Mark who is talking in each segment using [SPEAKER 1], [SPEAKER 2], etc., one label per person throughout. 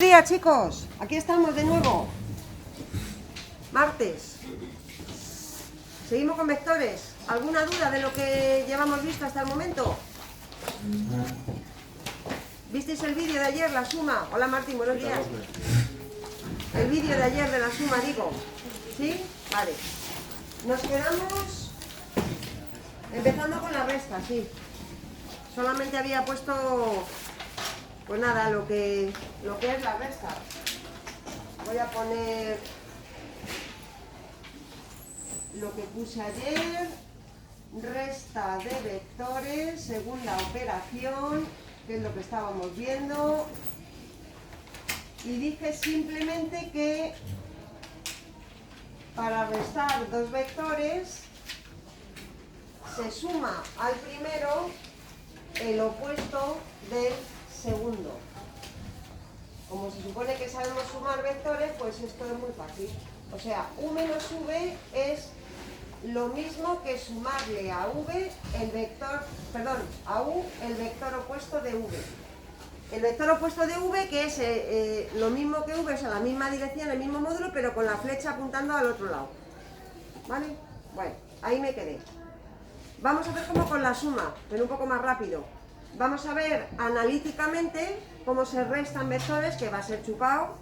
[SPEAKER 1] Buenos días, chicos, aquí estamos de nuevo, martes. Seguimos con vectores. ¿Alguna duda de lo que llevamos visto hasta el momento? ¿Visteis el vídeo de ayer, la suma? Hola Martín, buenos días. El vídeo de ayer de la suma, digo. ¿Sí? Vale. Nos quedamos empezando con la resta, sí. Solamente había puesto, pues nada, lo que es la resta. Voy a poner lo que puse ayer, resta de vectores, segunda operación, que es lo que estábamos viendo, y dije simplemente que para restar dos vectores se suma al primero el opuesto del segundo. Como se supone que sabemos sumar vectores, pues esto es muy fácil. O sea, u menos v es lo mismo que sumarle a v el vector, perdón, a u el vector opuesto de v. El vector opuesto de v, que es lo mismo que v, o sea, la misma dirección, el mismo módulo, pero con la flecha apuntando al otro lado. ¿Vale? Bueno, ahí me quedé. Vamos a ver cómo con la suma, pero un poco más rápido. Vamos a ver analíticamente cómo se restan vectores, que va a ser chupado,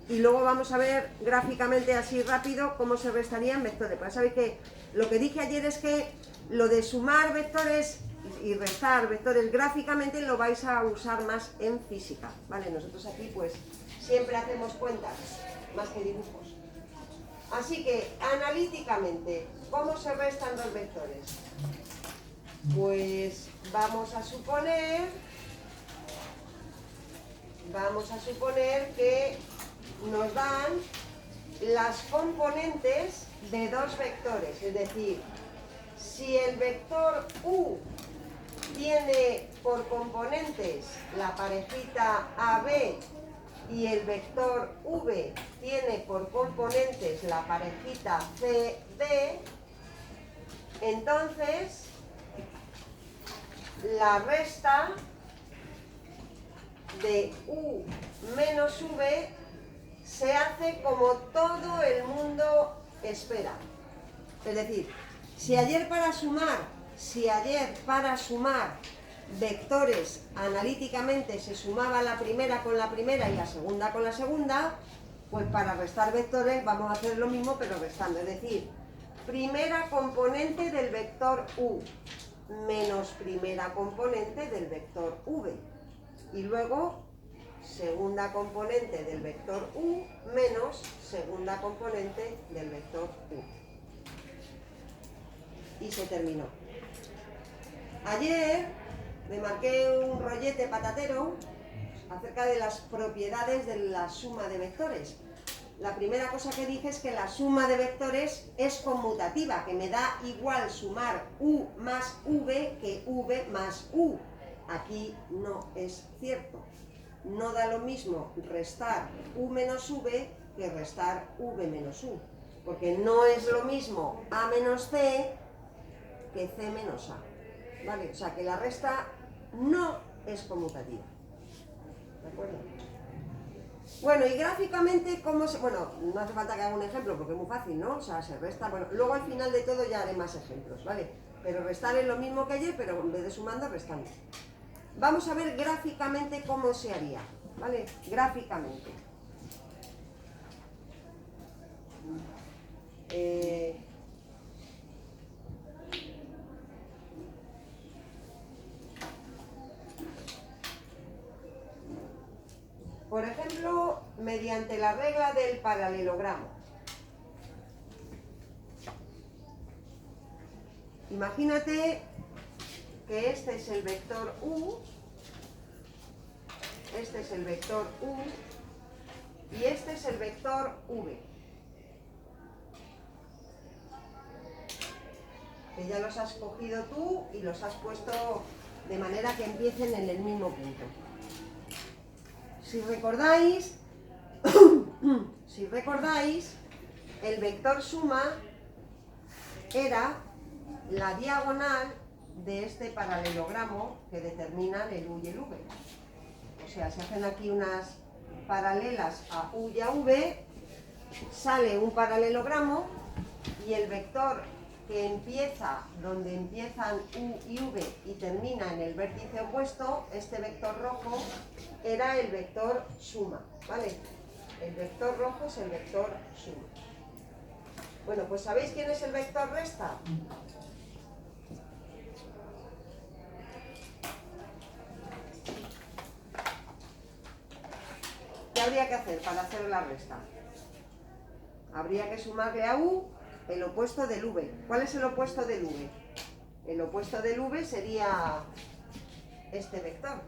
[SPEAKER 1] y luego vamos a ver gráficamente así rápido cómo se restarían vectores. Pues sabéis que lo que dije ayer es que lo de sumar vectores y restar vectores gráficamente lo vais a usar más en física, ¿vale? Nosotros aquí pues siempre hacemos cuentas más que dibujos. Así que analíticamente, ¿cómo se restan dos vectores? Pues vamos a suponer que nos dan las componentes de dos vectores, es decir, si el vector u tiene por componentes la parejita AB y el vector v tiene por componentes la parejita CD, entonces la resta de u menos v se hace como todo el mundo espera. Es decir, si ayer para sumar vectores analíticamente se sumaba la primera con la primera y la segunda con la segunda, pues para restar vectores vamos a hacer lo mismo pero restando. Es decir, primera componente del vector u menos primera componente del vector v. Y luego segunda componente del vector u menos segunda componente del vector u. Y se terminó. Ayer me marqué un rollete patatero acerca de las propiedades de la suma de vectores. La primera cosa que dije es que la suma de vectores es conmutativa, que me da igual sumar u más v que v más u. Aquí no es cierto. No da lo mismo restar u menos v que restar v menos u, porque no es lo mismo a menos c que c menos a. ¿Vale? O sea que la resta no es conmutativa. ¿De acuerdo? Bueno, y gráficamente, ¿cómo se...? Bueno, no hace falta que haga un ejemplo porque es muy fácil, ¿no? O sea, se resta... Bueno, luego al final de todo ya haré más ejemplos, ¿vale? Pero restar es lo mismo que ayer, pero en vez de sumando, restando. Vamos a ver gráficamente cómo se haría, ¿vale? Gráficamente. Por ejemplo, mediante la regla del paralelogramo. Imagínate que este es el vector u, este es el vector u y este es el vector v. Que ya los has cogido tú y los has puesto de manera que empiecen en el mismo punto. Si recordáis, el vector suma era la diagonal de este paralelogramo que determinan el u y el v. O sea, se hacen aquí unas paralelas a U y a V, sale un paralelogramo y el vector que empieza donde empiezan U y V y termina en el vértice opuesto, este vector rojo, era el vector suma, ¿vale? El vector rojo es el vector suma. Bueno, pues ¿sabéis quién es el vector resta? ¿Qué habría que hacer para hacer la resta? Habría que sumarle a U el opuesto del V. ¿Cuál es el opuesto del V? El opuesto del V sería este vector.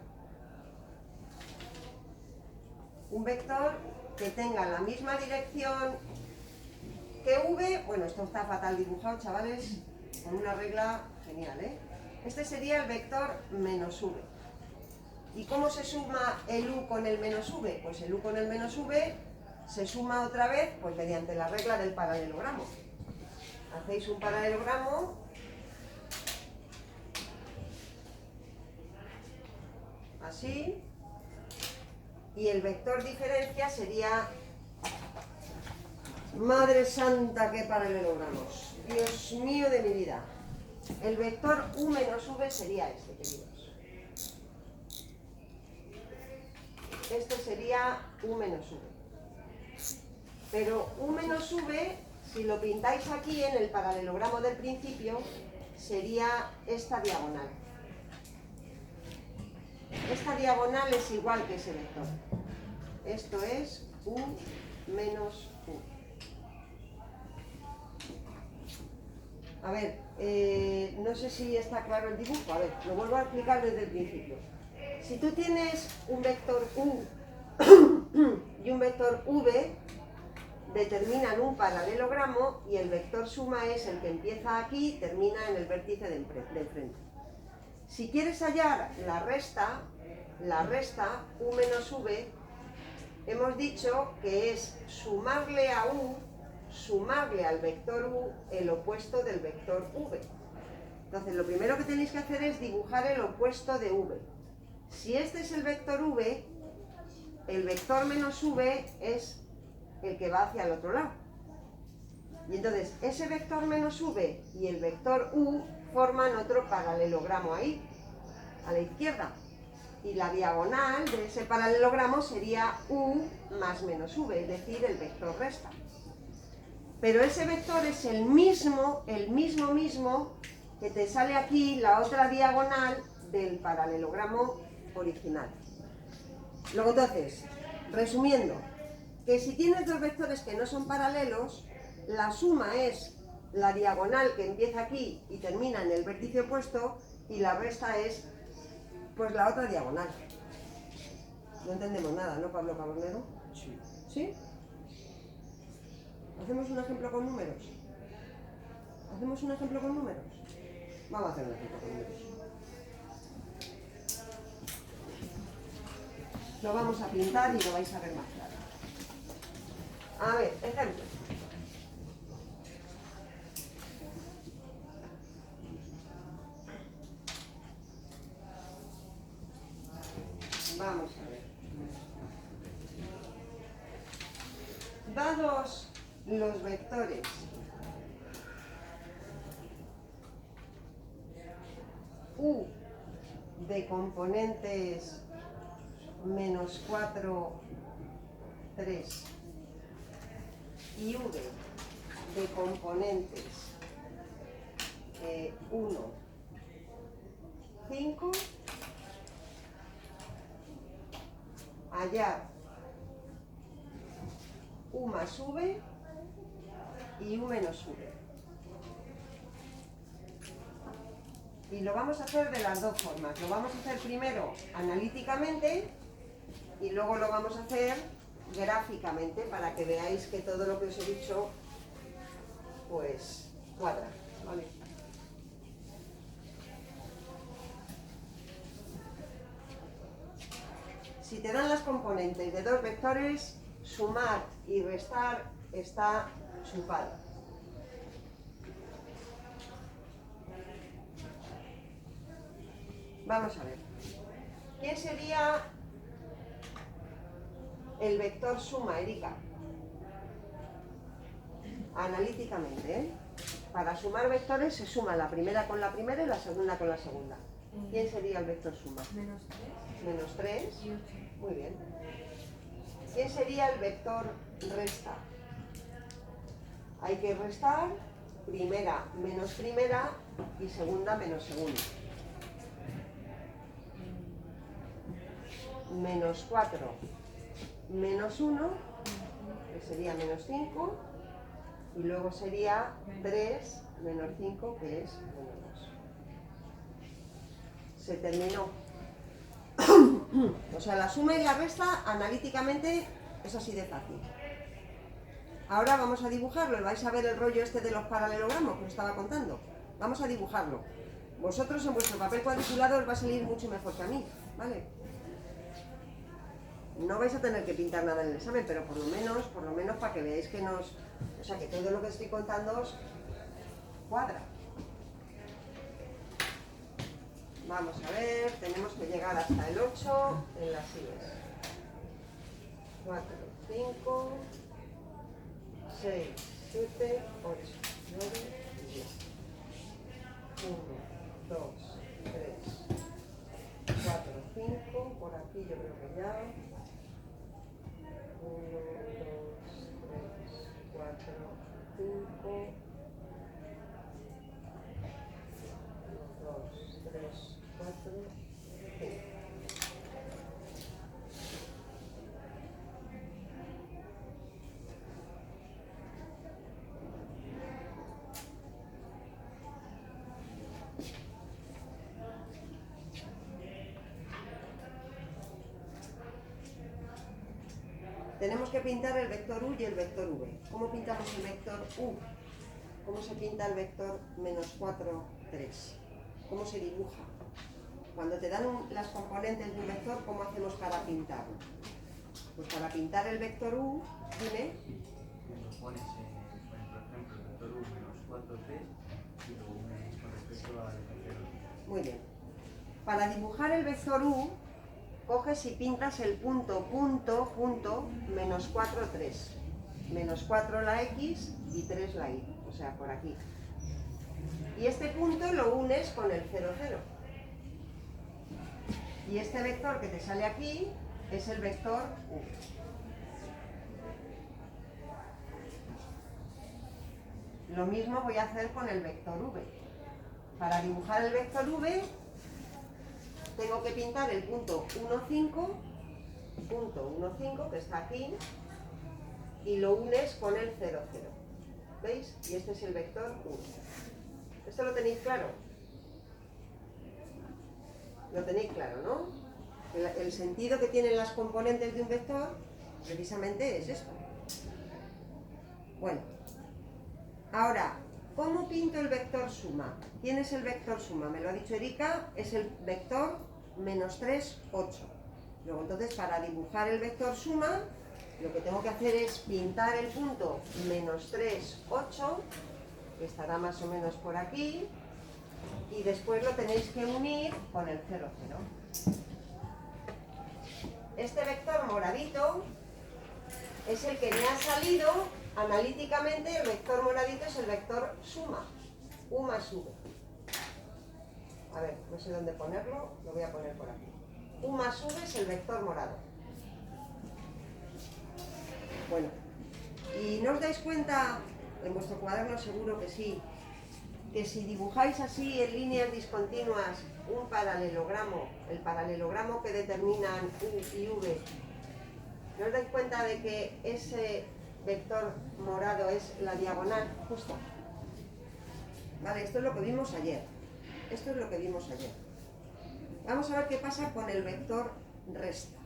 [SPEAKER 1] Un vector que tenga la misma dirección que V. Bueno, esto está fatal dibujado, chavales, con una regla genial, ¿eh? Este sería el vector menos V. ¿Y cómo se suma el U con el menos V? Pues el U con el menos V se suma otra vez pues mediante la regla del paralelogramo. Hacéis un paralelogramo así y el vector diferencia sería, madre santa, qué paralelogramos, Dios mío de mi vida, el vector U menos V sería este, queridos. Este sería U menos V. Pero U menos V, si lo pintáis aquí en el paralelogramo del principio, sería esta diagonal. Esta diagonal es igual que ese vector. Esto es U menos U. A ver, no sé si está claro el dibujo. A ver, lo vuelvo a explicar desde el principio. Si tú tienes un vector U y un vector V, determinan un paralelogramo y el vector suma es el que empieza aquí y termina en el vértice de enfrente. Si quieres hallar la resta U menos V, hemos dicho que es sumarle a U, sumarle al vector U el opuesto del vector V. Entonces lo primero que tenéis que hacer es dibujar el opuesto de V. Si este es el vector V, el vector menos V es el que va hacia el otro lado. Y entonces ese vector menos V y el vector U forman otro paralelogramo ahí, a la izquierda. Y la diagonal de ese paralelogramo sería U más menos V, es decir, el vector resta. Pero ese vector es el mismo que te sale aquí la otra diagonal del paralelogramo original. Luego entonces, resumiendo, que si tienes dos vectores que no son paralelos, la suma es la diagonal que empieza aquí y termina en el vértice opuesto y la resta es pues la otra diagonal. No entendemos nada, ¿no, Pablo Cabronero? Sí. ¿Sí? ¿Hacemos un ejemplo con números? ¿Hacemos un ejemplo con números? Vamos a hacer un ejemplo con números. Lo vamos a pintar y lo vais a ver más claro. A ver, ejemplo. Vamos a ver. Dados los vectores U de componentes menos 4, 3 y V de componentes 1, 5, hallar U más V y U menos V. Y lo vamos a hacer de las dos formas. Lo vamos a hacer primero analíticamente y luego lo vamos a hacer gráficamente para que veáis que todo lo que os he dicho pues cuadra, ¿vale? Si te dan las componentes de dos vectores, sumar y restar está chupado. Vamos a ver. ¿Quién sería el vector suma, Erika? Analíticamente, ¿eh? Para sumar vectores se suma la primera con la primera y la segunda con la segunda. ¿Quién sería el vector suma?
[SPEAKER 2] Menos 3
[SPEAKER 1] Menos 3.
[SPEAKER 2] y 8.
[SPEAKER 1] Muy bien. ¿Quién sería el vector resta? Hay que restar primera menos primera y segunda menos segunda. Menos 4 menos 1, que sería menos 5, y luego sería 3 menos 5, que es menos 2. Se terminó. O sea, la suma y la resta analíticamente es así de fácil. Ahora vamos a dibujarlo y vais a ver el rollo este de los paralelogramos que os estaba contando. Vamos a dibujarlo. Vosotros en vuestro papel cuadriculado os va a salir mucho mejor que a mí, ¿vale? No vais a tener que pintar nada en el examen, pero por lo menos para que veáis que nos... O sea, que todo lo que estoy contando os cuadra. Vamos a ver, tenemos que llegar hasta el 8 en las sillas. 4, 5, 6, 7, 8, 9 y 10. 1, 2, 3, 4, 5. Por aquí yo creo que ya. 1, 2, 3, 4, 5. 1, 2, 3, 4, 5. Tenemos que pintar el vector u y el vector v. ¿Cómo pintamos el vector u? ¿Cómo se pinta el vector menos 4, 3? ¿Cómo se dibuja? Cuando te dan las componentes de un vector, ¿cómo hacemos para pintarlo? Pues para pintar el vector u, dime.
[SPEAKER 3] Pones, por ejemplo, el vector u menos 4, 3 y lo unes con respecto al vector.
[SPEAKER 1] Muy bien. Para dibujar el vector u, coges y pintas el punto, menos 4, 3. Menos 4 la x y 3 la y, o sea, por aquí. Y este punto lo unes con el 0, 0. Y este vector que te sale aquí es el vector u. Lo mismo voy a hacer con el vector v. Para dibujar el vector v, tengo que pintar el punto 1, 5, que está aquí, y lo unes con el 0, 0. ¿Veis? Y este es el vector 1. ¿Esto lo tenéis claro? Lo tenéis claro, ¿no? El sentido que tienen las componentes de un vector precisamente es esto. Bueno, ahora, ¿cómo pinto el vector suma? ¿Quién es el vector suma? Me lo ha dicho Erika, es el vector menos 3, 8. Luego, entonces, para dibujar el vector suma, lo que tengo que hacer es pintar el punto menos 3, 8, que estará más o menos por aquí, y después lo tenéis que unir con el 0, 0. Este vector moradito es el que me ha salido analíticamente. El vector moradito es el vector suma, u más v. A ver, no sé dónde ponerlo, lo voy a poner por aquí. U más v es el vector morado. Bueno, ¿y no os dais cuenta, en vuestro cuaderno seguro que sí, que si dibujáis así en líneas discontinuas un paralelogramo, el paralelogramo que determinan u y v, ¿no os dais cuenta de que ese vector morado es la diagonal justa? Vale, esto es lo que vimos ayer. Esto es lo que vimos ayer. Vamos a ver qué pasa con el vector resta.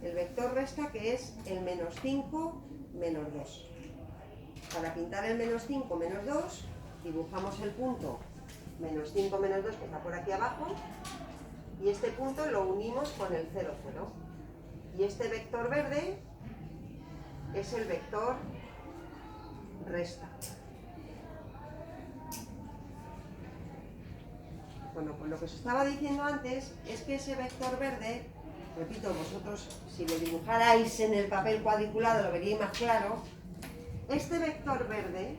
[SPEAKER 1] El vector resta, que es el menos 5, menos 2. Para pintar el menos 5, menos 2, dibujamos el punto menos 5, menos 2, que está por aquí abajo, y este punto lo unimos con el 0, 0. Y este vector verde es el vector resta. Bueno, pues lo que os estaba diciendo antes es que ese vector verde repito, vosotros si lo dibujarais en el papel cuadriculado lo veríais más claro, este vector verde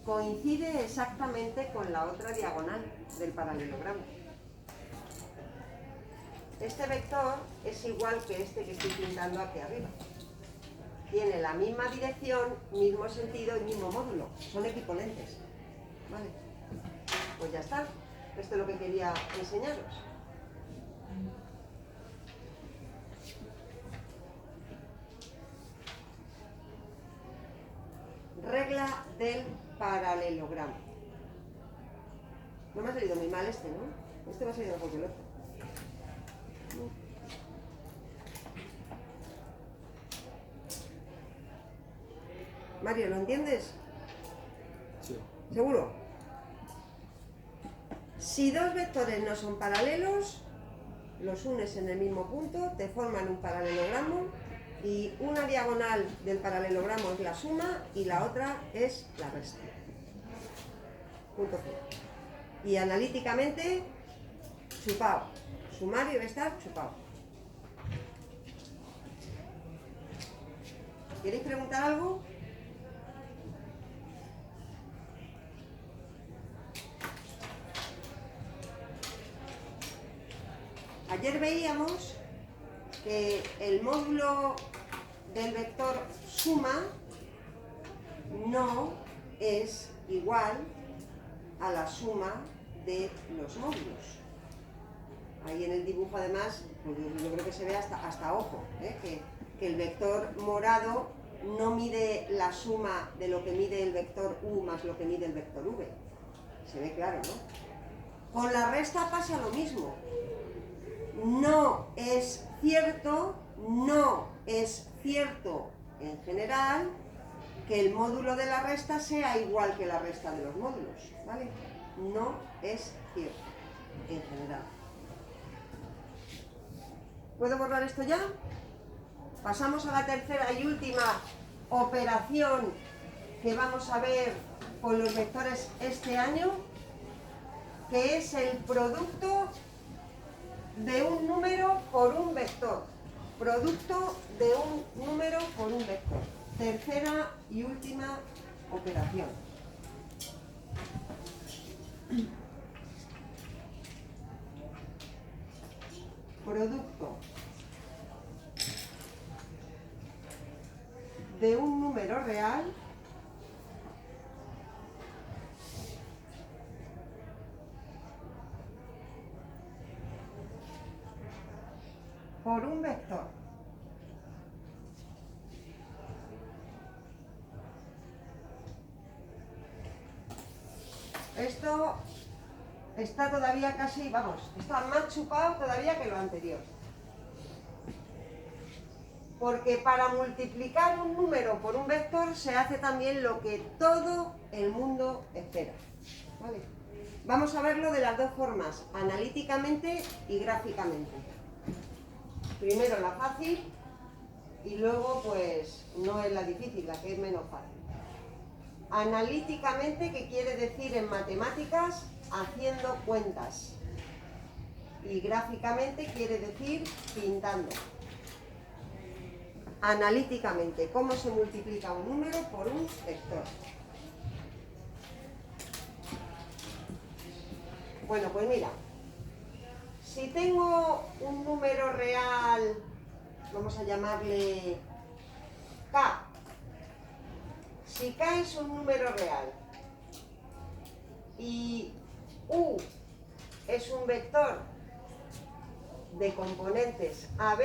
[SPEAKER 1] coincide exactamente con la otra diagonal del paralelogramo. Este vector es igual que este que estoy pintando aquí arriba. Tiene la misma dirección, mismo sentido y mismo módulo. Son equiponentes. ¿Vale? Pues ya está. Esto es lo que quería enseñaros. Regla del paralelogramo. No me ha salido muy mal este, ¿no? Este me ha salido mejor que el otro. Mario, ¿lo entiendes?
[SPEAKER 2] Sí.
[SPEAKER 1] ¿Seguro? Si dos vectores no son paralelos, los unes en el mismo punto, te forman un paralelogramo y una diagonal del paralelogramo es la suma y la otra es la resta. Punto final. Y analíticamente, chupao. Sumar y restar, chupao. ¿Queréis preguntar algo? Ayer veíamos que el módulo del vector suma no es igual a la suma de los módulos. Ahí en el dibujo además, pues yo creo que se ve hasta ojo, que el vector morado no mide la suma de lo que mide el vector u más lo que mide el vector v. Se ve claro, ¿no? Con la resta pasa lo mismo. No es cierto en general que el módulo de la resta sea igual que la resta de los módulos, ¿vale? No es cierto en general. ¿Puedo borrar esto ya? Pasamos a la tercera y última operación que vamos a ver con los vectores este año, que es el producto de un número por un vector. Producto de un número por un vector. Tercera y última operación. Producto de un número real por un vector. Esto está todavía casi, vamos, está más chupado todavía que lo anterior. Porque para multiplicar un número por un vector se hace también lo que todo el mundo espera. ¿Vale? Vamos a verlo de las dos formas, analíticamente y gráficamente. Primero la fácil y luego pues no es la difícil, la que es menos fácil. Analíticamente, ¿qué quiere decir en matemáticas? Haciendo cuentas. Y gráficamente quiere decir pintando. Analíticamente, ¿cómo se multiplica un número por un vector? Bueno, pues mira, si tengo un número real, vamos a llamarle K. Si K es un número real y U es un vector de componentes AB,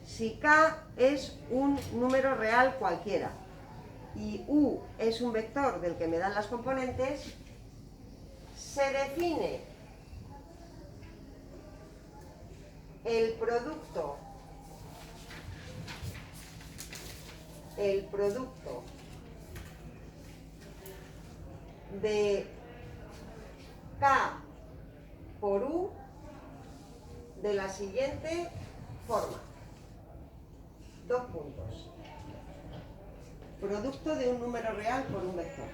[SPEAKER 1] si K es un número real cualquiera y U es un vector del que me dan las componentes, se define el producto de K por U de la siguiente forma. Dos puntos. Producto de un número real por un vector.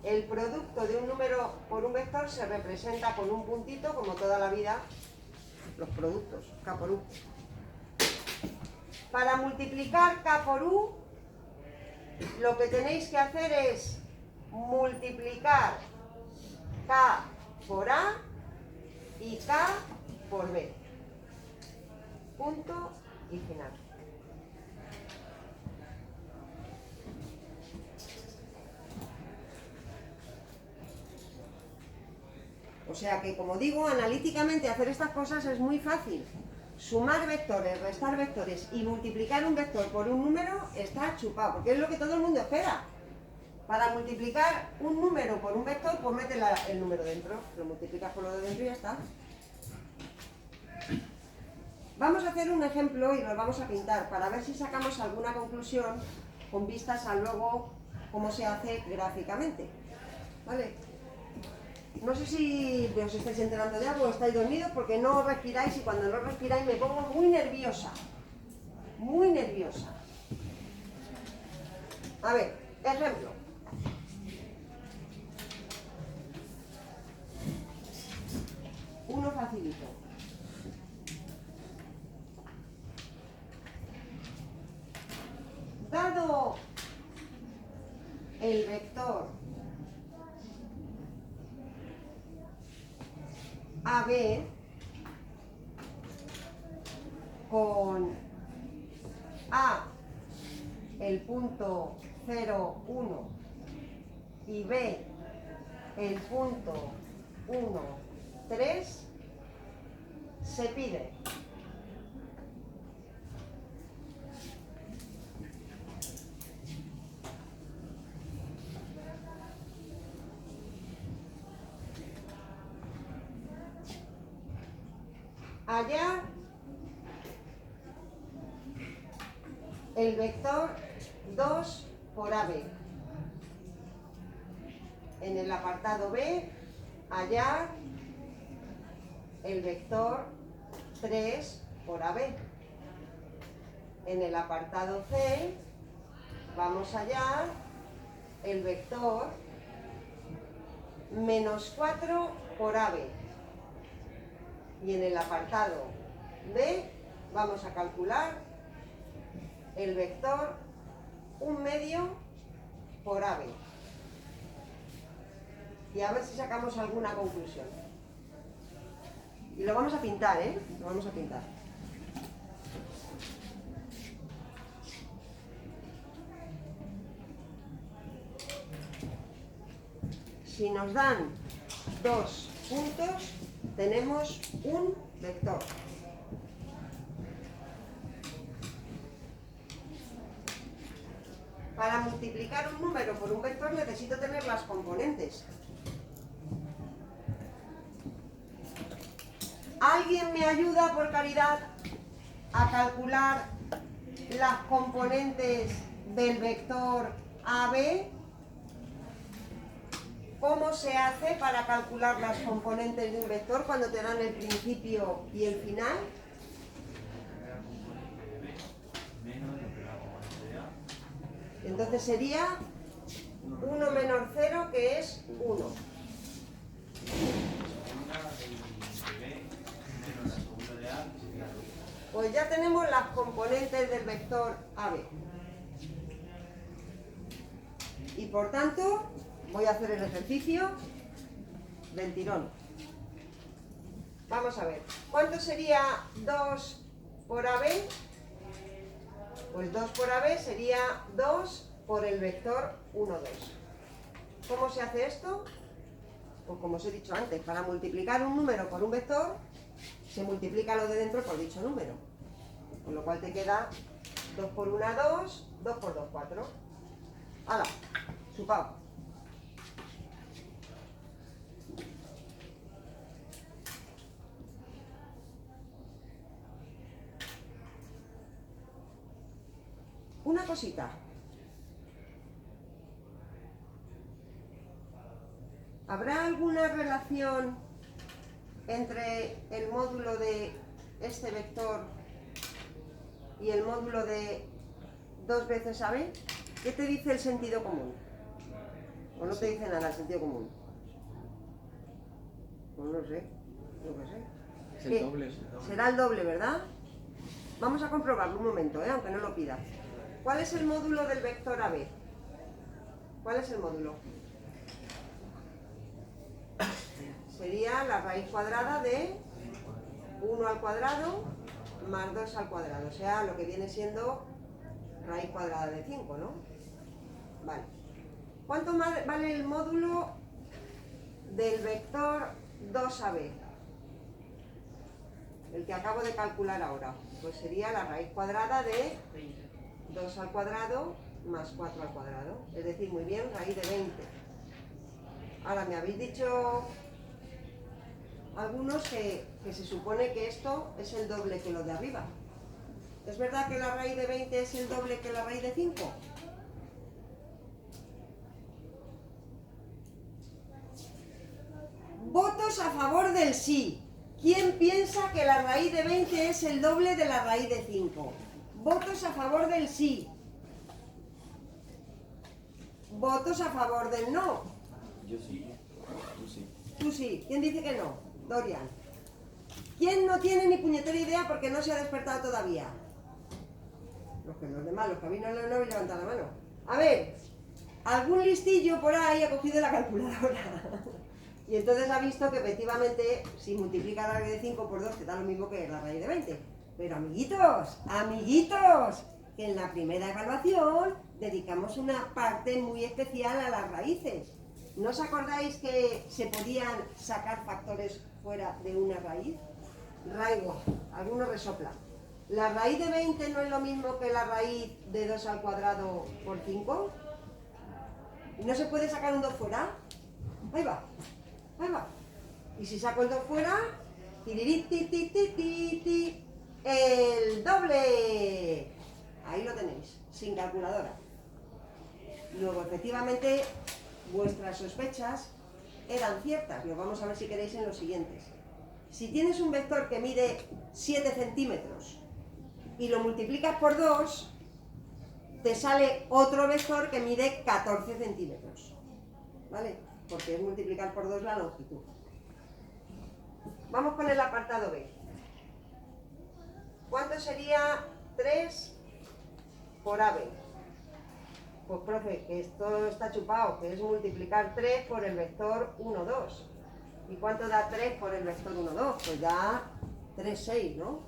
[SPEAKER 1] el producto de un número por un vector se representa con un puntito, como toda la vida, los productos, K por U. Para multiplicar K por U, lo que tenéis que hacer es multiplicar K por A y K por B. Punto y final. O sea que, como digo, analíticamente hacer estas cosas es muy fácil. Sumar vectores, restar vectores y multiplicar un vector por un número está chupado, porque es lo que todo el mundo espera. Para multiplicar un número por un vector, pues metes el número dentro, lo multiplicas por lo de dentro y ya está. Vamos a hacer un ejemplo y lo vamos a pintar para ver si sacamos alguna conclusión con vistas a luego cómo se hace gráficamente. ¿Vale? No sé si os estáis enterando de algo o estáis dormidos porque no respiráis, y cuando no respiráis me pongo muy nerviosa. Muy nerviosa. A ver, ejemplo. Uno facilito. Dado el vector AB con A el punto 0, 1 y B el punto 1, 3, se pide hallar el vector 2 por AB. En el apartado B, hallar el vector 3 por AB. En el apartado C, vamos a hallar el vector menos 4 por AB. Y en el apartado D, vamos a calcular el vector 1/2 por AB. Y a ver si sacamos alguna conclusión. Y lo vamos a pintar, ¿eh? Lo vamos a pintar. Si nos dan 2 puntos, tenemos un vector. Para multiplicar un número por un vector necesito tener las componentes. ¿Alguien me ayuda, por caridad, a calcular las componentes del vector AB? ¿Cómo se hace para calcular las componentes de un vector cuando te dan el principio y el final? Entonces sería 1 menos 0, que es 1. Pues ya tenemos las componentes del vector AB. Y por tanto, voy a hacer el ejercicio del tirón. Vamos a ver. ¿Cuánto sería 2 por AB? Pues 2 por AB sería 2 por el vector 1, 2. ¿Cómo se hace esto? Pues como os he dicho antes, para multiplicar un número por un vector, se multiplica lo de dentro por dicho número. Con lo cual te queda 2 por 1, 2, 2 por 2, 4. ¡Hala! Chupao. Una cosita. ¿Habrá alguna relación entre el módulo de este vector y el módulo de 2 veces AB? ¿Qué te dice el sentido común? ¿O no te dice nada el sentido común? Pues no sé, yo qué sé.
[SPEAKER 2] Es el doble.
[SPEAKER 1] Será el doble, ¿verdad? Vamos a comprobarlo un momento, aunque no lo pida. ¿Cuál es el módulo del vector AB? ¿Cuál es el módulo? Sería la raíz cuadrada de 1 al cuadrado más 2 al cuadrado, o sea, lo que viene siendo raíz cuadrada de 5, ¿no? Vale. ¿Cuánto vale el módulo del vector 2AB? El que acabo de calcular ahora. Pues sería la raíz cuadrada de 2 al cuadrado más 4 al cuadrado. Es decir, muy bien, raíz de 20. Ahora, me habéis dicho algunos que se supone que esto es el doble que lo de arriba. ¿Es verdad que la raíz de 20 es el doble que la raíz de 5? Votos a favor del sí. ¿Quién piensa que la raíz de 20 es el doble de la raíz de 5? Votos a favor del sí. Votos a favor del no.
[SPEAKER 2] Yo sí. Tú sí.
[SPEAKER 1] Tú sí. ¿Quién dice que no? Dorian. ¿Quién no tiene ni puñetera idea porque no se ha despertado todavía? Los demás, los que habéis no habéis levantado la mano. A ver, algún listillo por ahí ha cogido la calculadora. Y entonces ha visto que efectivamente, si multiplica la raíz de 5 por 2, te da lo mismo que la raíz de 20. Pero amiguitos, amiguitos, que en la primera evaluación dedicamos una parte muy especial a las raíces. ¿No os acordáis que se podían sacar factores fuera de una raíz? Raigo, algunos resoplan. ¿La raíz de 20 no es lo mismo que la raíz de 2 al cuadrado por 5? ¿Y no se puede sacar un 2 fuera? Ahí va. Ahí va. Y si saco el 2 fuera, tiriritiritirititi, el doble. Ahí lo tenéis, sin calculadora. Luego, efectivamente, vuestras sospechas eran ciertas. Lo vamos a ver si queréis en los siguientes. Si tienes un vector que mide 7 centímetros y lo multiplicas por 2, te sale otro vector que mide 14 centímetros. ¿Vale? Porque es multiplicar por 2 la longitud. Vamos con el apartado B. ¿Cuánto sería 3 por AB? Pues profe, que esto está chupado, que es multiplicar 3 por el vector 1, 2. ¿Y cuánto da 3 por el vector 1, 2? Pues da 3, 6, ¿no?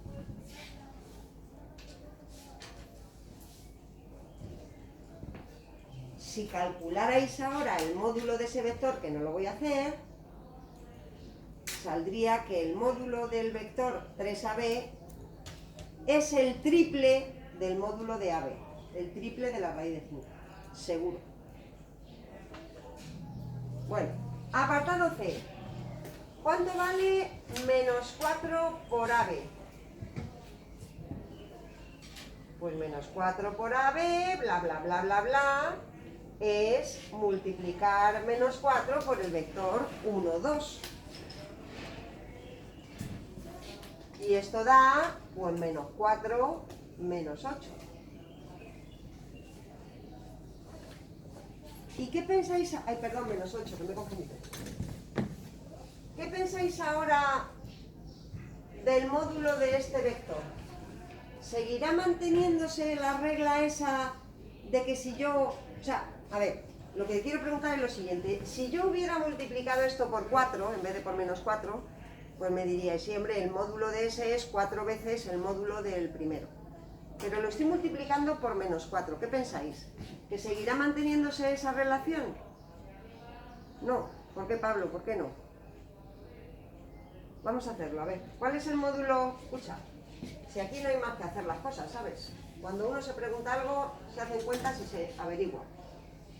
[SPEAKER 1] Si calcularais ahora el módulo de ese vector, que no lo voy a hacer, saldría que el módulo del vector 3AB es el triple del módulo de AB, el triple de la raíz de 5, seguro. Bueno, apartado C. ¿Cuánto vale menos 4 por AB? Pues menos 4 por AB, bla, bla, bla, bla, bla, es multiplicar menos 4 por el vector 1, 2. Y esto da, pues, menos 4, menos 8. ¿Y qué pensáis? Ay, perdón, menos 8, que me he confundido. ¿Qué pensáis ahora del módulo de este vector? ¿Seguirá manteniéndose la regla esa de que si yo... O sea, a ver, lo que quiero preguntar es lo siguiente. Si yo hubiera multiplicado esto por 4, en vez de por menos 4, pues me diríais, sí, hombre, el módulo de ese es 4 veces el módulo del primero. Pero lo estoy multiplicando por menos 4. ¿Qué pensáis? ¿Que seguirá manteniéndose esa relación? No. ¿Por qué, Pablo? ¿Por qué no? Vamos a hacerlo, a ver. ¿Cuál es el módulo? Escucha, si aquí no hay más que hacer las cosas, ¿sabes? Cuando uno se pregunta algo, se hacen cuentas y se averigua.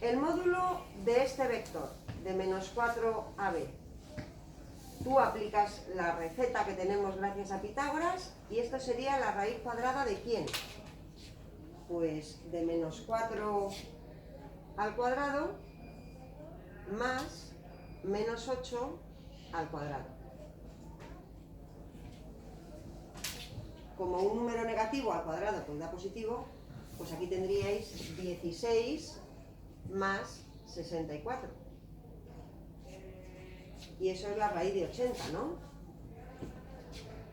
[SPEAKER 1] El módulo de este vector, de menos 4AB, tú aplicas la receta que tenemos gracias a Pitágoras y esto sería la raíz cuadrada ¿de quién? Pues de menos 4 al cuadrado más menos 8 al cuadrado. Como un número negativo al cuadrado pues da positivo, pues aquí tendríais 16 más 64. Y eso es la raíz de 80, ¿no?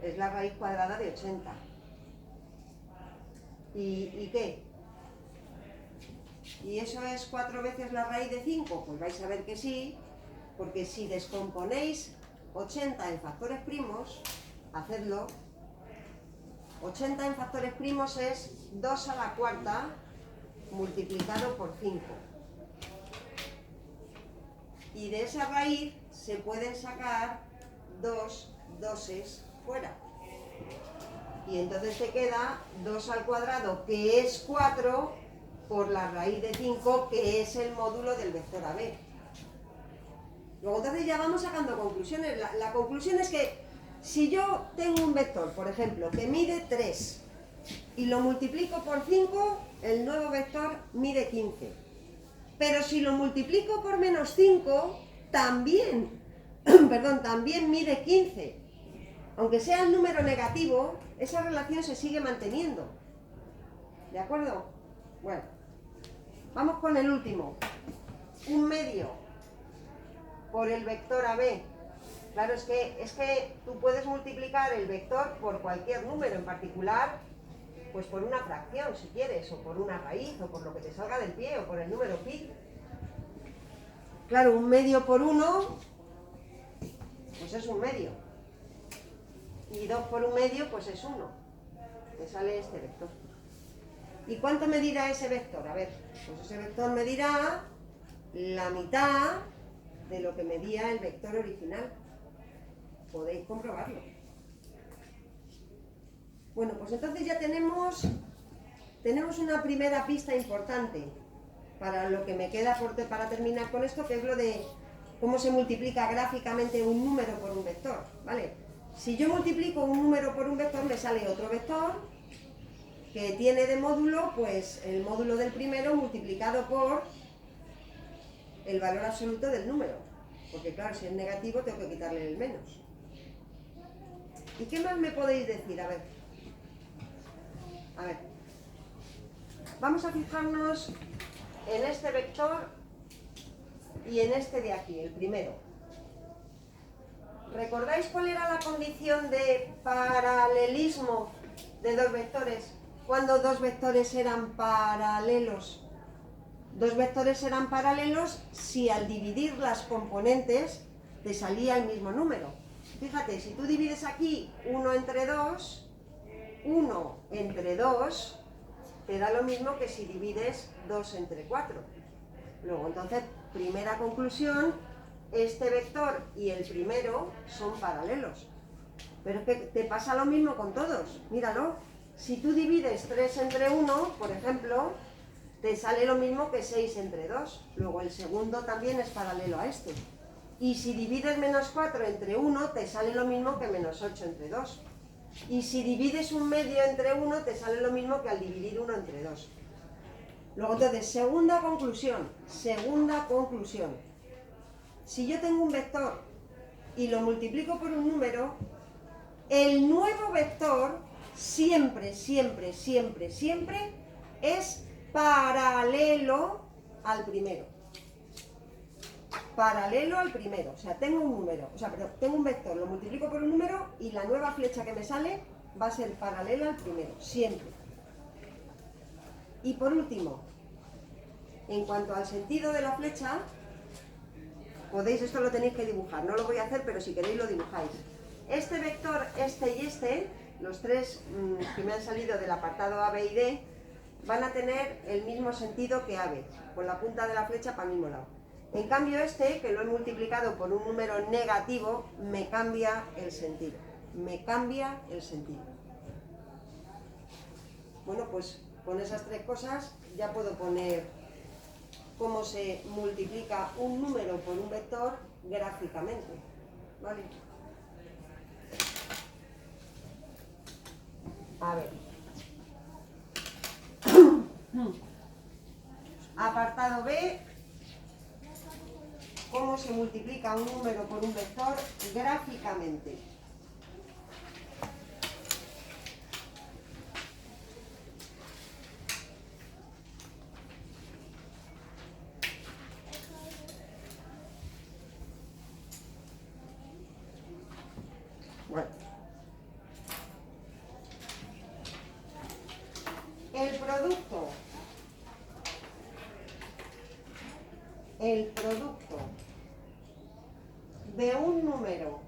[SPEAKER 1] Es la raíz cuadrada de 80. ¿Y qué? ¿Y eso es 4 veces la raíz de 5? Pues vais a ver que sí, porque si descomponéis 80 en factores primos, hacedlo. 80 en factores primos es 2 a la cuarta multiplicado por 5. Y de esa raíz se pueden sacar 2 doses fuera. Y entonces te queda 2 al cuadrado, que es 4, por la raíz de 5, que es el módulo del vector AB. Luego entonces ya vamos sacando conclusiones. La conclusión es que si yo tengo un vector, por ejemplo, que mide 3 y lo multiplico por 5, el nuevo vector mide 15. Pero si lo multiplico por menos 5, también, también mide 15. Aunque sea el número negativo, esa relación se sigue manteniendo. ¿De acuerdo? Bueno, vamos con el último. Un medio por el vector AB. Claro, es que tú puedes multiplicar el vector por cualquier número, en particular, pues por una fracción, si quieres, o por una raíz, o por lo que te salga del pie, o por el número pi. Claro, un medio por 1, pues es un medio. Y 2 por un medio, pues es 1. Te sale este vector. ¿Y cuánto medirá ese vector? A ver, pues ese vector medirá la mitad de lo que medía el vector original. Podéis comprobarlo. Bueno, pues entonces ya tenemos una primera pista importante para lo que me queda para terminar con esto, que es lo de cómo se multiplica gráficamente un número por un vector, ¿vale? Si yo multiplico un número por un vector, me sale otro vector que tiene de módulo, pues el módulo del primero multiplicado por el valor absoluto del número. Porque claro, si es negativo tengo que quitarle el menos. ¿Y qué más me podéis decir? A ver. Vamos a fijarnos en este vector y en este de aquí, el primero. ¿Recordáis cuál era la condición de paralelismo de dos vectores? Cuando dos vectores eran paralelos. Dos vectores eran paralelos si al dividir las componentes te salía el mismo número. Fíjate, si tú divides aquí 1 entre 2, 1 entre 2 te da lo mismo que si divides 2 entre 4. Luego, entonces, primera conclusión, este vector y el primero son paralelos. Pero es que te pasa lo mismo con todos, míralo. Si tú divides 3 entre 1, por ejemplo, te sale lo mismo que 6 entre 2. Luego el segundo también es paralelo a este. Y si divides menos 4 entre 1, te sale lo mismo que menos 8 entre 2. Y si divides un medio entre 1, te sale lo mismo que al dividir 1 entre 2. Luego entonces, segunda conclusión. Si yo tengo un vector y lo multiplico por un número, el nuevo vector siempre es paralelo al primero. Paralelo al primero. O sea, tengo un vector, lo multiplico por un número y la nueva flecha que me sale va a ser paralela al primero, siempre. Y por último, en cuanto al sentido de la flecha, esto lo tenéis que dibujar, no lo voy a hacer, pero si queréis lo dibujáis. Este vector, este y este, los tres que me han salido del apartado A, B y D, van a tener el mismo sentido que AB, con la punta de la flecha para el mismo lado. En cambio este, que lo he multiplicado por un número negativo, me cambia el sentido. Bueno, pues con esas tres cosas ya puedo poner cómo se multiplica un número por un vector gráficamente, ¿vale? A ver. Apartado B. ¿Cómo se multiplica un número por un vector gráficamente? producto de un número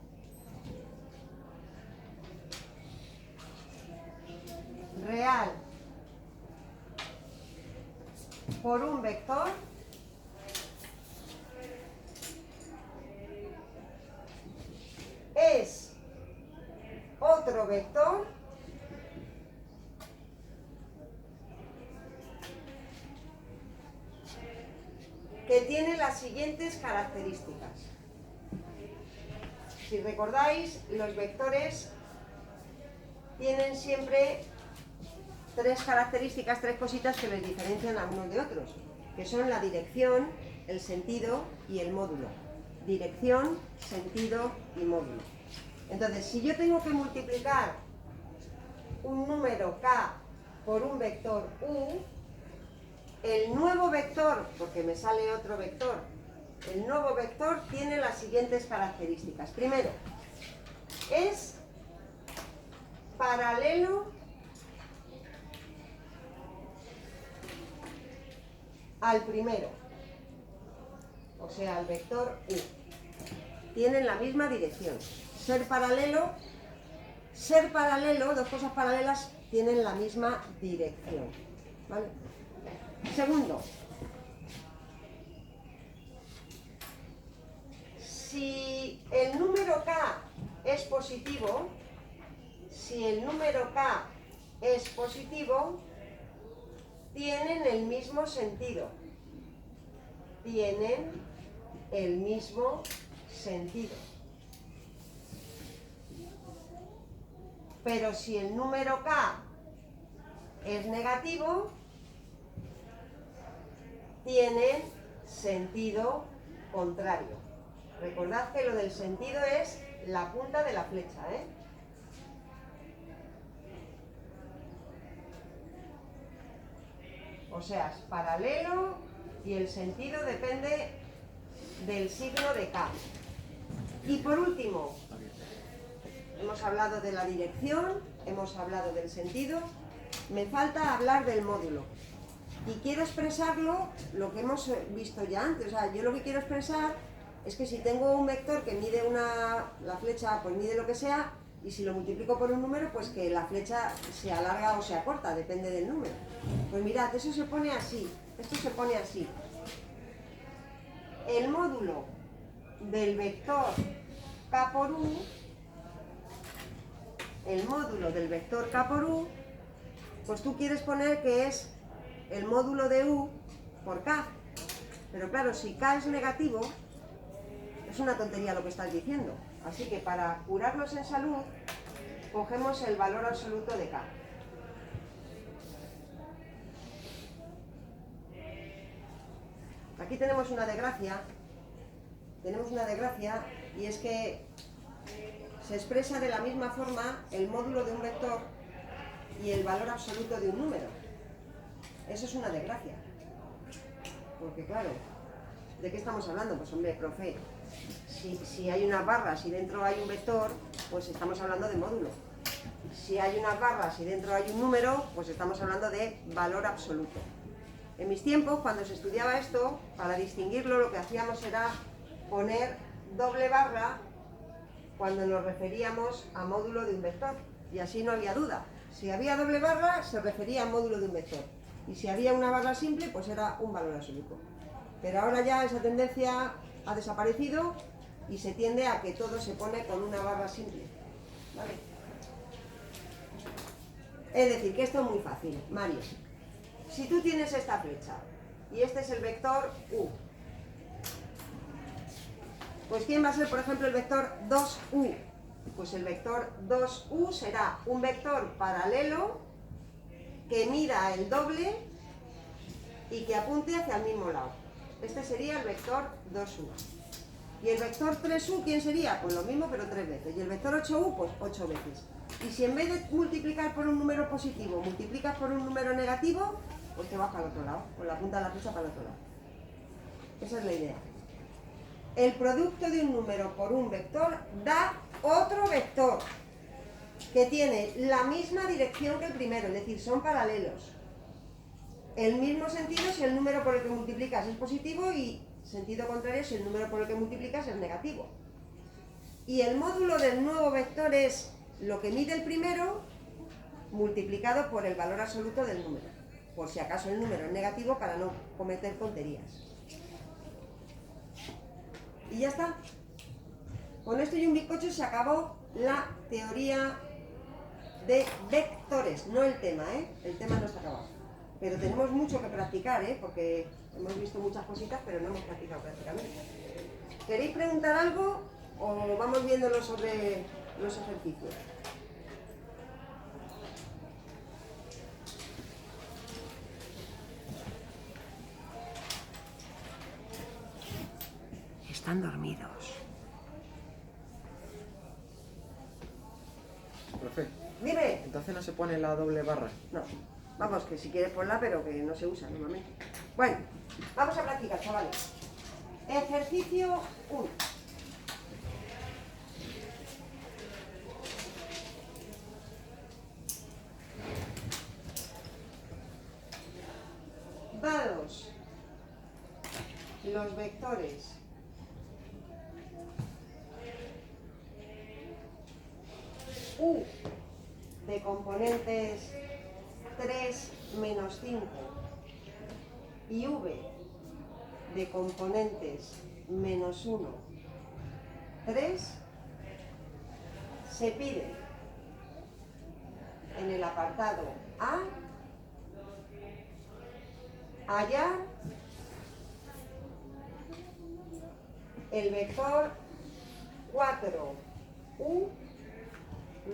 [SPEAKER 1] real por un vector es otro vector que tiene las siguientes características. Si recordáis, los vectores tienen siempre tres características, tres cositas que les diferencian a unos de otros, que son la dirección, el sentido y el módulo. Dirección, sentido y módulo. Entonces, si yo tengo que multiplicar un número k por un vector u, el nuevo vector, porque me sale otro vector, el nuevo vector tiene las siguientes características. Primero, es paralelo al primero, o sea, al vector u. Tienen la misma dirección. Ser paralelo, dos cosas paralelas tienen la misma dirección. ¿Vale? Segundo, si el número k es positivo, tienen el mismo sentido. Pero si el número k es negativo, tienen sentido contrario. Recordad que lo del sentido es la punta de la flecha, ¿eh? O sea, es paralelo y el sentido depende del signo de K. Y por último, hemos hablado de la dirección, hemos hablado del sentido, me falta hablar del módulo. Y quiero expresarlo, lo que hemos visto ya antes. O sea, yo lo que quiero expresar es que si tengo un vector que mide la flecha, pues mide lo que sea, y si lo multiplico por un número, pues que la flecha se alarga o se acorta, depende del número. Pues mirad, eso se pone así, esto se pone así. El módulo del vector k por u, pues tú quieres poner que es el módulo de u por k. Pero claro, si k es negativo, es una tontería lo que estás diciendo. Así que para curarnos en salud, cogemos el valor absoluto de k. Aquí tenemos una desgracia, y es que se expresa de la misma forma el módulo de un vector y el valor absoluto de un número. Eso es una desgracia. Porque claro, ¿de qué estamos hablando? Pues hombre, profe, si hay unas barras y dentro hay un vector, pues estamos hablando de módulo. Si hay unas barras y dentro hay un número, pues estamos hablando de valor absoluto. En mis tiempos, cuando se estudiaba esto, para distinguirlo lo que hacíamos era poner doble barra cuando nos referíamos a módulo de un vector. Y así no había duda. Si había doble barra, se refería a módulo de un vector. Y si había una barra simple, pues era un valor absoluto. Pero ahora ya esa tendencia ha desaparecido y se tiende a que todo se pone con una barra simple. ¿Vale? Es decir, que esto es muy fácil, Mario. Si tú tienes esta flecha y este es el vector u, pues ¿quién va a ser, por ejemplo, el vector 2u? Pues el vector 2u será un vector paralelo que mida el doble y que apunte hacia el mismo lado. Este sería el vector 2u. ¿Y el vector 3u quién sería? Pues lo mismo, pero 3 veces. ¿Y el vector 8u? Pues 8 veces. Y si en vez de multiplicar por un número positivo, multiplicas por un número negativo, pues te vas para el otro lado, con la punta de la flecha para el otro lado. Esa es la idea. El producto de un número por un vector da otro vector que tiene la misma dirección que el primero, es decir, son paralelos. El mismo sentido si el número por el que multiplicas es positivo y sentido contrario si el número por el que multiplicas es negativo. Y el módulo del nuevo vector es lo que mide el primero multiplicado por el valor absoluto del número, por si acaso el número es negativo para no cometer tonterías. Y ya está. Con esto y un bizcocho se acabó la teoría de vectores, no el tema, ¿eh? El tema no está acabado. Pero tenemos mucho que practicar, ¿eh? Porque hemos visto muchas cositas, pero no hemos practicado prácticamente. ¿Queréis preguntar algo o vamos viéndolo sobre los ejercicios? Están dormidos.
[SPEAKER 2] Profe,
[SPEAKER 1] Dime.
[SPEAKER 2] entonces no se pone la doble barra.
[SPEAKER 1] No, vamos, que si quieres ponla, pero que no se usa normalmente. Bueno, vamos a practicar, chavales. Ejercicio 1. Dados los vectores U de componentes 3 menos 5 y V de componentes menos 1, 3, se pide en el apartado A hallar el vector 4U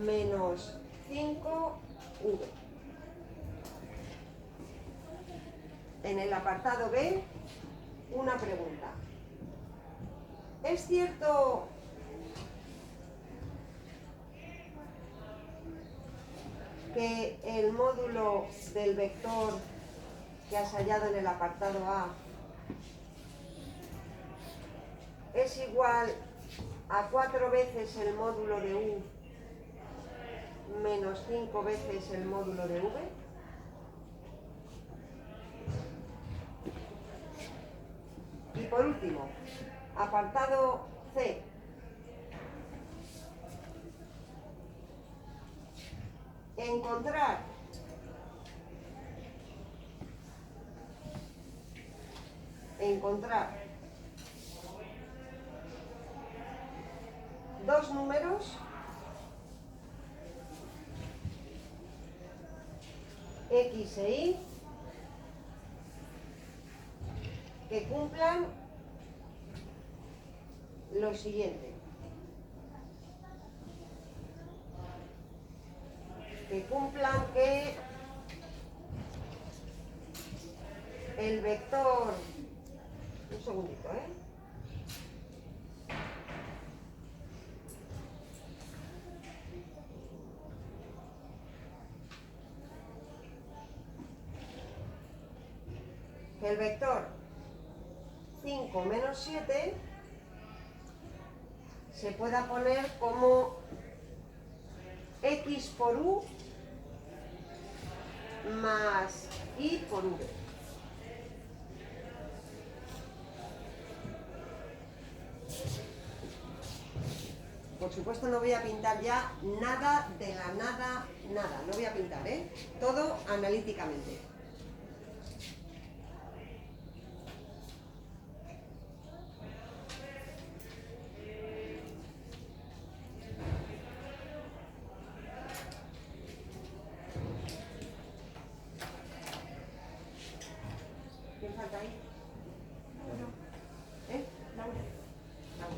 [SPEAKER 1] menos 5V. En el apartado B, una pregunta. ¿Es cierto que el módulo del vector que has hallado en el apartado A es igual a 4 veces el módulo de U menos 5 veces el módulo de V? Y por último, apartado C. Encontrar dos números X e Y que cumplan lo siguiente. Que cumplan que el vector... Un segundito, ¿eh? Que el vector 5 menos 7 se pueda poner como X por U más Y por V. Por supuesto no voy a pintar ya nada de la nada, nada. No voy a pintar, ¿eh? Todo analíticamente. ¿Quién falta ahí? ¿Eh? Laura. Laura.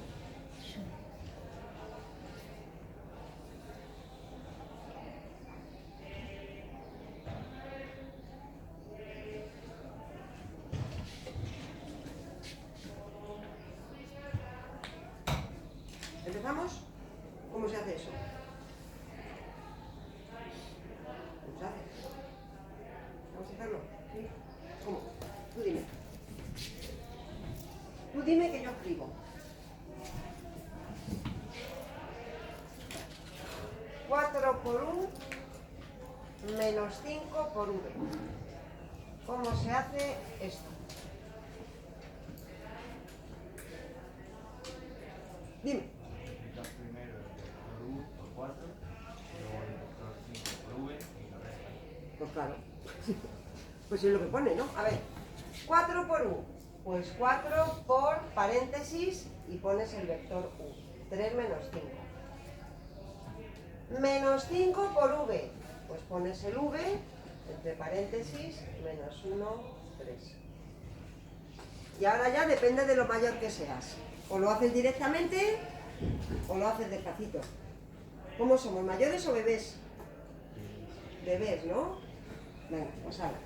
[SPEAKER 1] ¿Empezamos? ¿Cómo se hace eso? ¿Cómo se hace? ¿Vamos a hacerlo? ¿Sí? ¿Cómo? Tú dime. Tú dime que yo escribo. 4 por U menos 5 por V. cómo se hace esto. Dime.
[SPEAKER 3] Multiplicas primero el vector u por 4, luego el vector 5 por v y lo restas.
[SPEAKER 1] Pues claro. Pues es lo que pone, ¿no? A ver, 4 por u. Pues 4 por paréntesis y pones el vector u. 3 menos 5. Menos 5 por v. Pues pones el v, entre paréntesis, menos 1, 3. Y ahora ya depende de lo mayor que seas. O lo haces directamente o lo haces despacito. ¿Cómo somos? ¿Mayores o bebés? Bebés, ¿no? Venga, pues ahora.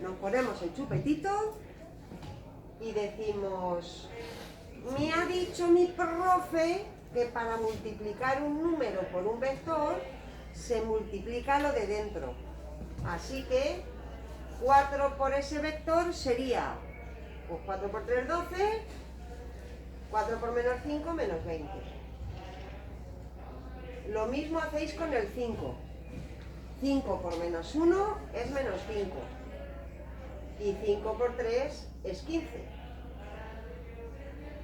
[SPEAKER 1] Nos ponemos el chupetito y decimos: me ha dicho mi profe que para multiplicar un número por un vector se multiplica lo de dentro. Así que 4 por ese vector sería, pues 4 por 3, 12, 4 por menos 5, menos 20. Lo mismo hacéis con el 5. 5 por menos 1 es menos 5. Y 5 por 3 es 15.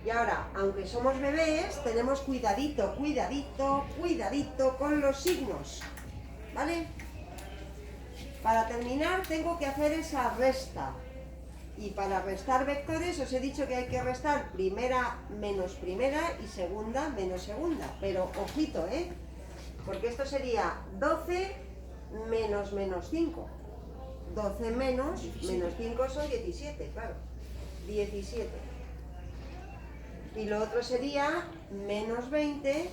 [SPEAKER 1] Y ahora, aunque somos bebés, tenemos cuidadito, cuidadito, cuidadito con los signos. ¿Vale? Para terminar tengo que hacer esa resta. Y para restar vectores os he dicho que hay que restar primera menos primera y segunda menos segunda. Pero ojito, ¿eh? Porque esto sería 12 menos menos 5. 12 menos 5 son 17, claro. 17. Y lo otro sería menos 20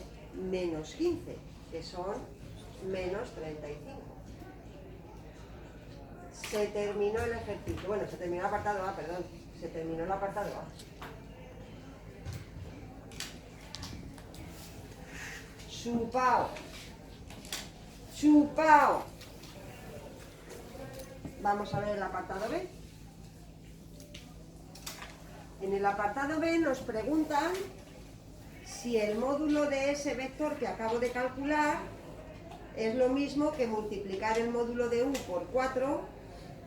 [SPEAKER 1] menos 15, que son menos 35. Se terminó el ejercicio. Bueno, se terminó el apartado A, perdón. Se terminó el apartado A. Chupao. Chupao. Vamos a ver el apartado B. En el apartado B nos preguntan si el módulo de ese vector que acabo de calcular es lo mismo que multiplicar el módulo de u por 4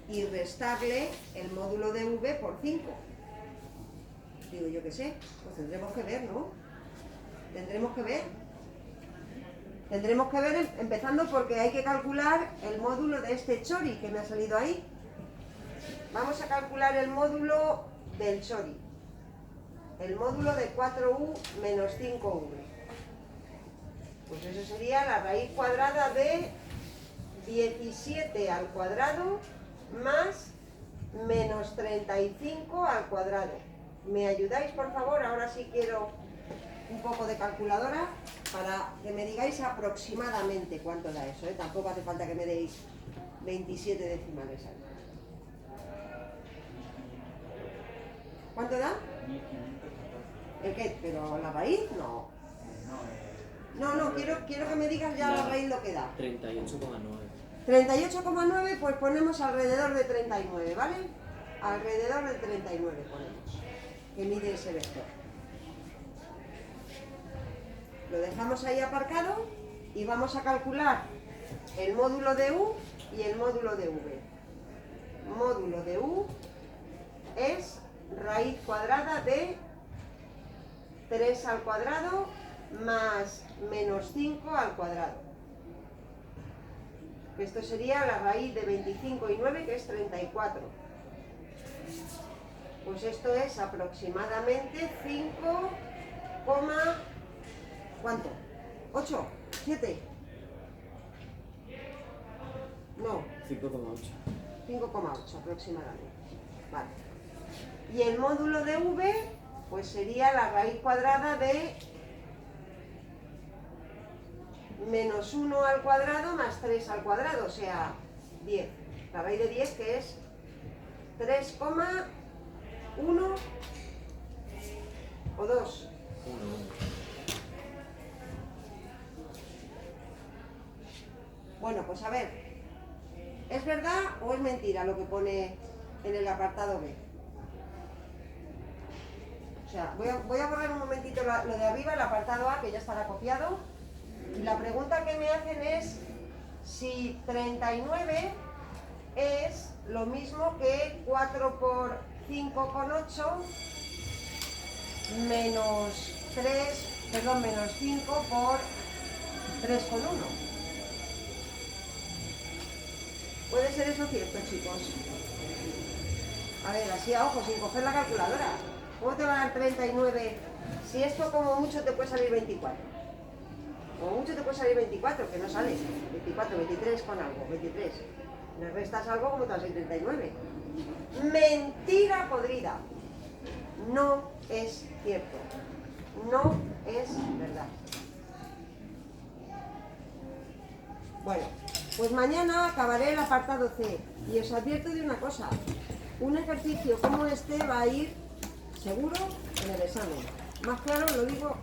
[SPEAKER 1] y restarle el módulo de v por 5. Digo, yo qué sé, pues tendremos que ver, ¿no? Tendremos que ver. Tendremos que ver empezando porque hay que calcular el módulo de este chori que me ha salido ahí. Vamos a calcular el módulo del chori. El módulo de 4u menos 5v. Pues eso sería la raíz cuadrada de 17 al cuadrado más menos 35 al cuadrado. ¿Me ayudáis, por favor? Ahora sí quiero un poco de calculadora para que me digáis aproximadamente cuánto da eso, ¿eh? Tampoco hace falta que me deis 27 decimales. ¿Cuánto da?
[SPEAKER 3] 1514.
[SPEAKER 1] ¿El qué? ¿Pero la raíz? No. No, quiero que me digas ya la raíz lo que da.
[SPEAKER 2] 38,9.
[SPEAKER 1] 38,9, pues ponemos alrededor de 39, ¿vale? Alrededor de 39 ponemos, que mide ese vector. Lo dejamos ahí aparcado y vamos a calcular el módulo de u y el módulo de v. Módulo de u es raíz cuadrada de 3 al cuadrado más menos 5 al cuadrado. Esto sería la raíz de 25 y 9, que es 34. Pues esto es aproximadamente 5, ¿cuánto? ¿8? ¿7? No.
[SPEAKER 2] 5,8.
[SPEAKER 1] 5,8 aproximadamente. Vale. Y el módulo de v, pues sería la raíz cuadrada de menos 1 al cuadrado más 3 al cuadrado, o sea, 10. La raíz de 10, que es 3,1 o 2.
[SPEAKER 2] 1.
[SPEAKER 1] Bueno, pues a ver, ¿es verdad o es mentira lo que pone en el apartado B? O sea, voy a borrar un momentito lo de arriba, el apartado A, que ya estará copiado. Y la pregunta que me hacen es si 39 es lo mismo que 4 por 5,8 menos 5 por 3,1. ¿Puede ser eso cierto, chicos? A ver, así a ojo, sin coger la calculadora. ¿Cómo te va a dar 39 si esto como mucho te puede salir 24? Como mucho te puede salir 24, que no sale. 24, 23 con algo, 23. Le restas algo como te va a salir 39. Mentira podrida. No es cierto. No es verdad. Bueno, pues mañana acabaré el apartado C. Y os advierto de una cosa. Un ejercicio como este va a ir seguro en el examen. Más claro lo digo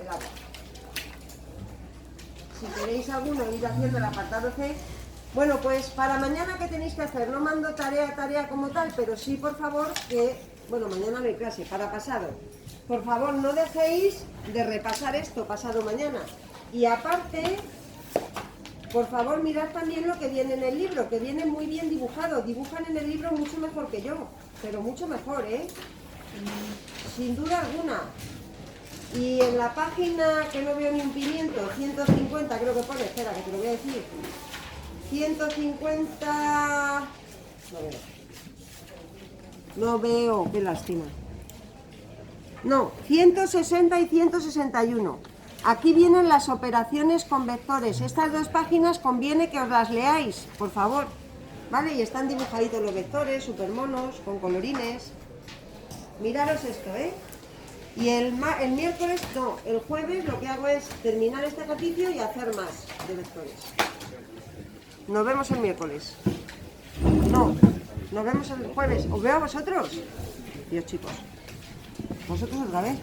[SPEAKER 1] el agua. Si queréis alguno ir haciendo el apartado C. Bueno, pues para mañana, ¿qué tenéis que hacer? No mando tarea como tal, pero sí, por favor, que... Bueno, mañana no hay clase, para pasado. Por favor, no dejéis de repasar esto pasado mañana. Y aparte, por favor, mirad también lo que viene en el libro, que viene muy bien dibujado. Dibujan en el libro mucho mejor que yo, pero mucho mejor, ¿eh? Sin duda alguna. Y en la página, que no veo ni un pimiento, 150 creo que pone, espera, que te lo voy a decir. 150... No veo, qué lástima. No, 160 y 161. Aquí vienen las operaciones con vectores. Estas dos páginas conviene que os las leáis, por favor. ¿Vale? Y están dibujaditos los vectores, súper monos, con colorines. Miraros esto, ¿eh? Y el miércoles, no, el jueves lo que hago es terminar este ejercicio y hacer más de vectores. Nos vemos el miércoles. No, nos vemos el jueves. ¿Os veo a vosotros? Dios, chicos. ¿Vosotros otra vez?